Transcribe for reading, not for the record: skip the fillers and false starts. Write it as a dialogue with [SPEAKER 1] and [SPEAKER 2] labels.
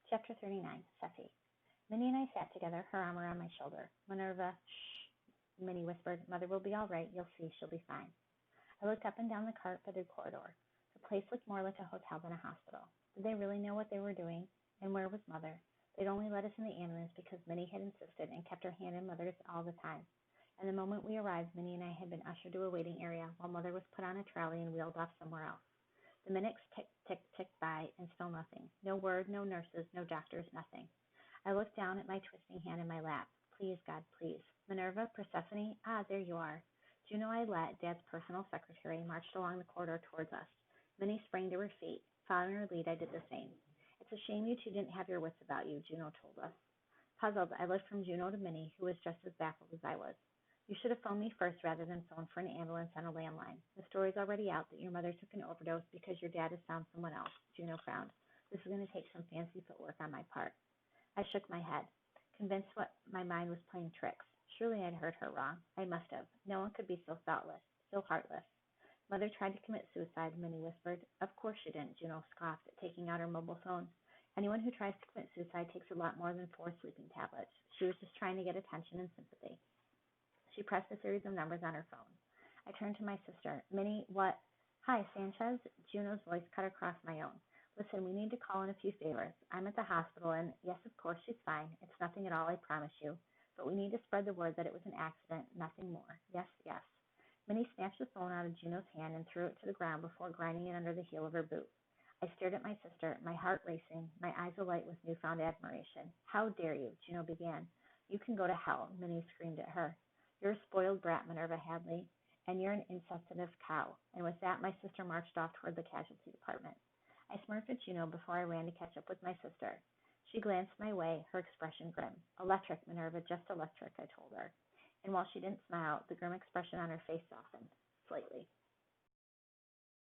[SPEAKER 1] Chapter 39, Seffi. Minnie and I sat together, her arm around my shoulder. Minerva, shh, Minnie whispered. Mother will be all right. You'll see. She'll be fine. I looked up and down the carpeted corridor. The place looked more like a hotel than a hospital. Did they really know what they were doing? And where was Mother? They'd only let us in the ambulance because Minnie had insisted and kept her hand in Mother's all the time. And the moment we arrived, Minnie and I had been ushered to a waiting area while Mother was put on a trolley and wheeled off somewhere else. The minutes ticked by, and still nothing. No word, no nurses, no doctors, nothing. I looked down at my twisting hand in my lap. Please, God, please. Minerva, Persephone, there you are. Juno Aylett, Dad's personal secretary, marched along the corridor towards us. Minnie sprang to her feet. Following her lead, I did the same. It's a shame you two didn't have your wits about you, Juno told us. Puzzled, I looked from Juno to Minnie, who was just as baffled as I was. You should have phoned me first rather than phone for an ambulance on a landline. The story's already out that your mother took an overdose because your dad has found someone else. Juno frowned. This is going to take some fancy footwork on my part. I shook my head, convinced what my mind was playing tricks. Surely I'd heard her wrong. I must have. No one could be so thoughtless, so heartless. Mother tried to commit suicide, Minnie whispered. Of course she didn't, Juno scoffed, taking out her mobile phone. Anyone who tries to commit suicide takes a lot more than 4 sleeping tablets. She was just trying to get attention and sympathy. She pressed a series of numbers on her phone. I turned to my sister. Minnie, what? Hi, Sanchez. Juno's voice cut across my own. Listen, we need to call in a few favors. I'm at the hospital, and yes, of course, she's fine. It's nothing at all, I promise you. But we need to spread the word that it was an accident, nothing more. Yes, yes. Minnie snatched the phone out of Juno's hand and threw it to the ground before grinding it under the heel of her boot. I stared at my sister, my heart racing, my eyes alight with newfound admiration. How dare you? Juno began. You can go to hell, Minnie screamed at her. You're a spoiled brat, Minerva Hadley, and you're an insensitive cow. And with that, my sister marched off toward the casualty department. I smirked at Juno before I ran to catch up with my sister. She glanced my way, her expression grim. Electric, Minerva, just electric, I told her. And while she didn't smile, the grim expression on her face softened, slightly.